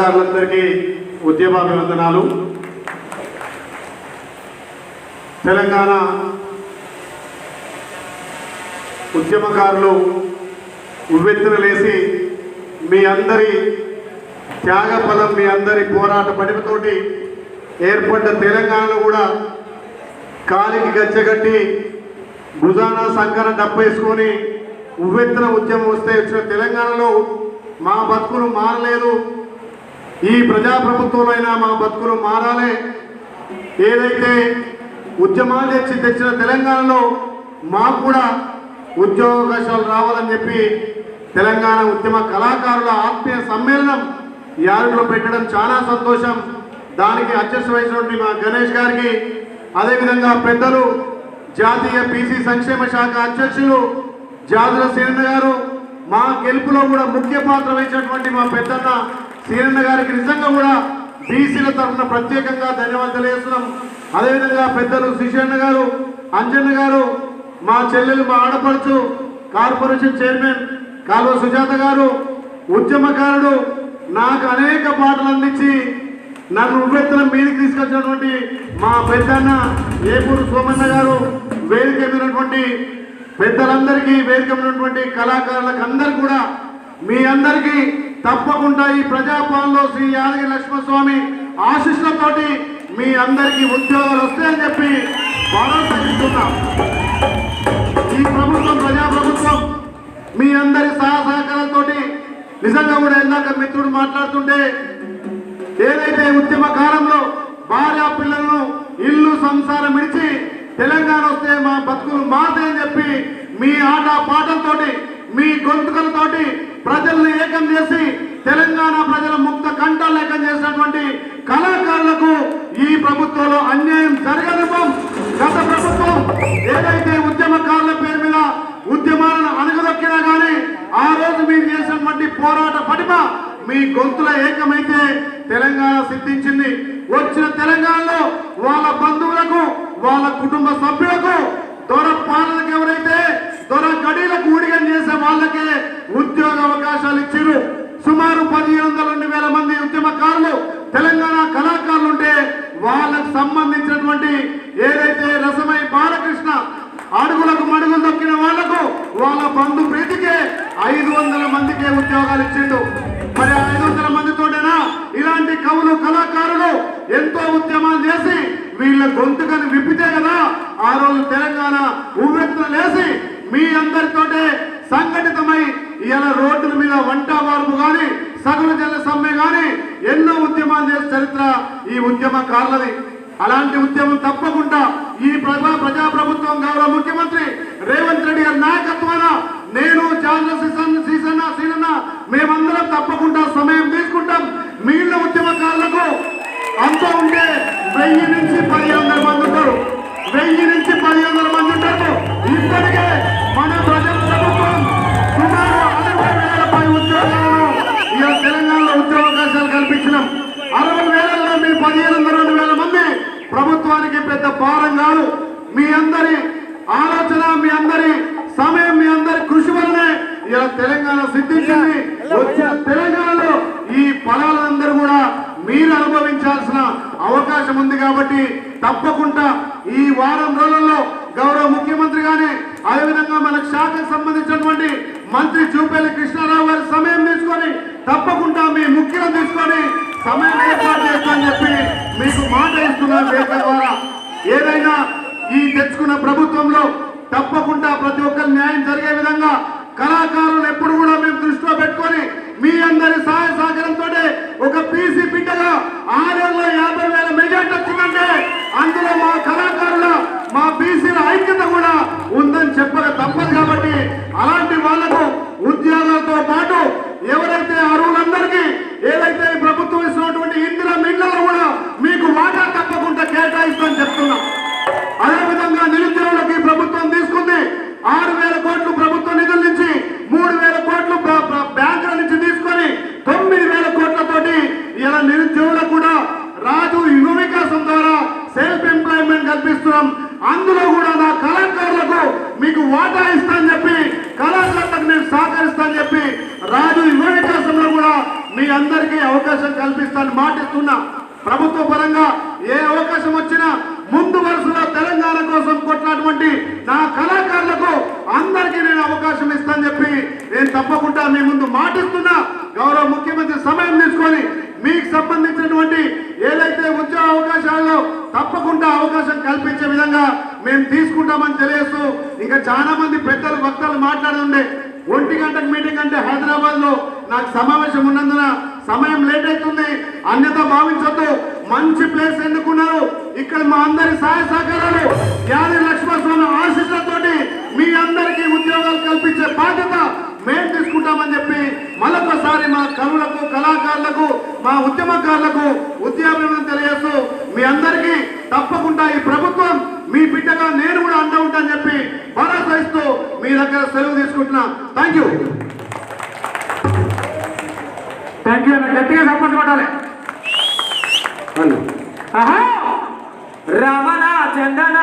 కళాకారులందరికీ ఉద్యమాభివందనాలు. తెలంగాణ ఉద్యమకారులు ఉవ్వెత్తున లేసి మీ అందరి త్యాగఫలం, మీ అందరి పోరాట పడిమతోటి ఏర్పడ్డ తెలంగాణలో కూడా కాలికి గచ్చగట్టి భుజాన సంకర డబ్బేసుకొని ఉవ్వెత్తున ఉద్యమం వస్తే వచ్చిన తెలంగాణలో మా బతుకులు మారలేదు, ఈ ప్రజాప్రభుత్వంలో మా బతుకులు మారాలి. ఏదైతే ఉద్యమాలు తెచ్చిన తెలంగాణలో మాకు కూడా ఉద్యోగావకాశాలు రావాలని చెప్పి తెలంగాణ ఉద్యమ కళాకారుల ఆత్మీయ సమ్మేళనం యాదగిరిలో పెట్టడం చాలా సంతోషం. దానికి అధ్యక్ష వహించినటువంటి మా గణేష్ గారికి, అదేవిధంగా పెద్దలు జాతీయ బీసీ సంక్షేమ శాఖ అధ్యక్షులు జాదుల సీనన్న గారు, మా గెలుపులో కూడా ముఖ్య పాత్ర వహించినటువంటి మా పెద్దన్న సీనన్న గారికి నిజంగా కూడా బీసీల తరఫున ప్రత్యేకంగా ధన్యవాదాలు తెలియజేస్తున్నాం. అదేవిధంగా పెద్దలు శిశన్న గారు, అంజన్న గారు, మా చెల్లెలు, మా ఆడపడుచు కార్పొరేషన్ చైర్మన్ కాలువ సుజాత గారు, ఉద్యమకారుడు, నాకు అనేక పాటలు అందించి నన్ను ఉవ్వెత్తున మీదికి తీసుకొచ్చినటువంటి మా పెద్దన్న ఏపూరు సోమన్న గారు, వేదిక మీదటువంటి పెద్దలందరికీ, వేదిక మీదటువంటి కళాకారులకు అందరికీ కూడా మీ అందరికీ తప్పకుండా ఈ ప్రజాపాలనలో శ్రీ యాదగిరి లక్ష్మణస్వామి ఆశీస్సులతోటి మీ అందరికీ ఉద్యోగాలు వస్తాయని చెప్పి భరోసా ఇస్తున్నాం. ఈ ప్రభుత్వం ప్రజాప్రభుత్వం మీ అందరి సహకారాలతోటి నిజంగా కూడా ఇందాక మిత్రుడు మాట్లాడుతుంటే ఏదైతే ఉద్యమ కాలంలో భార్య పిల్లలను ఇల్లు సంసారం విడిచి తెలంగాణ వస్తే మా బతుకులు మారుతాయని చెప్పి మీ ఆట పాటలతోటి, మీ గొంతుకలతోటి ప్రజల్ని ఏకం చేసి తెలంగాణ ప్రజల ముక్త కంఠాలు ఏకం చేసినటువంటి కళాకారులకు ఈ ప్రభుత్వంలో అన్యాయం జరగనివ్వం. గత ప్రభుత్వం ఏదైతే ఉద్యమకారుల పేరు మీద ఉద్యమాలను అణగదొక్కినా కానీ ఆ రోజు మీరు చేసినటువంటి పోరాట పటిమ మీ గొంతుల ఏకమైతే తెలంగాణ సిద్ధించింది. వచ్చిన తెలంగాణలో వాళ్ళ బంధువులకు, వాళ్ళ కుటుంబ సభ్యులకు, దొర పాలనకు ఎవరైతే దొర గడీలకు ఊడిగం చేసే వాళ్ళకే ఉద్యోగ అవకాశాలు ఇచ్చారు. సుమారు 1500 మంది ఉద్యమకారులు తెలంగాణ కళాకారులు ఉంటే వాళ్ళకు సంబంధించినటువంటి ఏదైతే రసమై బాలకృష్ణ అడుగులకు మడుగులు దొక్కిన వాళ్లకు వాళ్ళ బంధు ప్రీతికే 500 మందికే ఉద్యోగాలు ఇచ్చిండు. మరి 500 మందితోనేనా ఇలాంటి కవులు, కళాకారులు ఎంతో ఉద్యమాలు చేసి వీళ్ళ గొంతుకని విప్పితే కదా ఆ రోజు తెలంగాణ ఉవ్వెత్తున లేసి మీ అందరితోటే సంఘటితమై ఇలా రోడ్ల మీద వంట వార్పు కానీ, సగుల జల సమ్మె కానీ ఎన్నో ఉద్యమాలు చేసే చరిత్ర ఈ ఉద్యమకారులది. అలాంటి ఉద్యమం తప్పకుండా ఈ ప్రజాప్రభుత్వం గౌరవ ముఖ్యమంత్రి రేవంత్ రెడ్డి గారి నాయకత్వాన నేను సీనన్న మేమందరం తప్పకుండా సమయం తీసుకుంటాం. మిగిలిన ఉద్యమకారులకు అంతా ఉంటే 1000 నుంచి 1500 మంది ఉంటారు. 1000 నుంచి 1500 మంది ఉంటారు. ఇప్పటికే మన ప్రభుత్వం సుమారు 60,000 ఉద్యోగాలను ఇలా తెలంగాణలో ఉద్యోగావకాశాలు కల్పించినాం. 60,000లో మీ 15,000 మంది ప్రభుత్వానికి పెద్ద భారం కాదు. మీ అందరి ఆలోచన, మీ అందరి సమయం, మీ అందరి కృషి వల్లనే ఇలా తెలంగాణ సిద్ధించింది. వచ్చిన తెలంగాణలో ఈ ఫలాలందరూ కూడా మీరు అనుభవించాల్సిన అవకాశం ఉంది. కాబట్టి తప్పకుండా ఈ వారం రోజుల్లో గౌరవ ముఖ్యమంత్రి గాని, అదేవిధంగా మన శాఖకు సంబంధించినటువంటి మంత్రి జూపల్లి కృష్ణారావు గారి సమయం తీసుకొని తప్పకుండా మీ ముఖ్యం తీసుకొని సమయం ఏర్పాటు చేస్తామని చెప్పి మీకు మాట ఇస్తున్నారు. వేదిక ద్వారా ఏదైనా ఈ తెచ్చుకున్న ప్రభుత్వంలో తప్పకుండా ప్రతి ఒక్కరు న్యాయం జరిగే విధంగా కళాకారులను ఎప్పుడు కూడా మేము దృష్టిలో పెట్టుకొని మీ అందరి సహాయ సహకారంతో ఒక బీసీ బిడ్డగా 650,000 మెజార్టీ వచ్చిందంటే అందులో మా కళాకారుల, మా బీసీల ఐక్యత కూడా ఉందని చెప్పక తప్పదు. కాబట్టి అలాంటి వాళ్లకు ఉద్యోగాలతో పాటు ఎవరైతే అర్హులందరికీ ఏదైతే ప్రభుత్వం ఇస్తున్నటువంటి ఇందిరా మిల్లులు కూడా మీకు వాటా తప్పకుండా కేటాయిస్తామని చెప్తున్నాం. అదేవిధంగా నిరుద్యోగులకి ప్రభుత్వం తీసుకుంది 6,000 కోట్లు ప్రభుత్వ నిధుల నుంచి 3,000 కోట్లు బ్యాంకుల నుంచి తీసుకొని 9,000 కోట్లతోటి ఇలా నిరుద్యోగులకు కూడా రాజు యువ వికాసం ద్వారా సెల్ఫ్ ఎంప్లాయ్ మాటిస్తున్నా ప్రభుత్వ పరంగా ఏ అవకాశం వచ్చినా ముందు వరుసలో తెలంగాణ కోసం కొట్టినటువంటి నా కళాకారులకు అందరికీ నేను అవకాశం ఇస్తానని చెప్పి నేను తప్పకుండా మీ ముందు మాటిస్తున్నా. గౌరవ ముఖ్యమంత్రి సమయం తీసుకొని మీకు సంబంధించినటువంటి ఏదైతే ఉద్యోగ అవకాశాల్లో తప్పకుండా అవకాశం కల్పించే విధంగా మేము తీసుకుంటామని తెలియజేస్తూ ఇంకా చాలా మంది పెద్దలు వక్తలు మాట్లాడుతుండే 1 గంటకు మీటింగ్ అంటే హైదరాబాద్ లో నాకు సమావేశం ఉన్నందున సమయం లేట్ అవుతుంది, అన్యత భావించొద్దు. మంచి ప్లేస్ ఎన్నుకున్నారు. ఇక్కడ మా అందరి సహాయ సహకారాలు యాది లక్ష్మణస్వామి ఆశీస్సులతోటి మీ అందరికీ ఉద్యోగాలు కల్పించే బాధ్యత మేము తీసుకుంటామని చెప్పి మరొకసారి మా కవులకు కళాకారులకు మా ఉద్యమకారులకు ఉద్యమం తెలియజేస్తూ మీ అందరికీ తప్పకుండా ఈ ప్రభుత్వం మీ బిడ్డగా నేను కూడా అండ ఉంటానని చెప్పి భరోసా ఇస్తూ మీ దగ్గర సెలవు తీసుకుంటున్నా. Thank you. Thank you. గట్టిగా సపోర్ట్ కొట్టాలి. రమణ చందన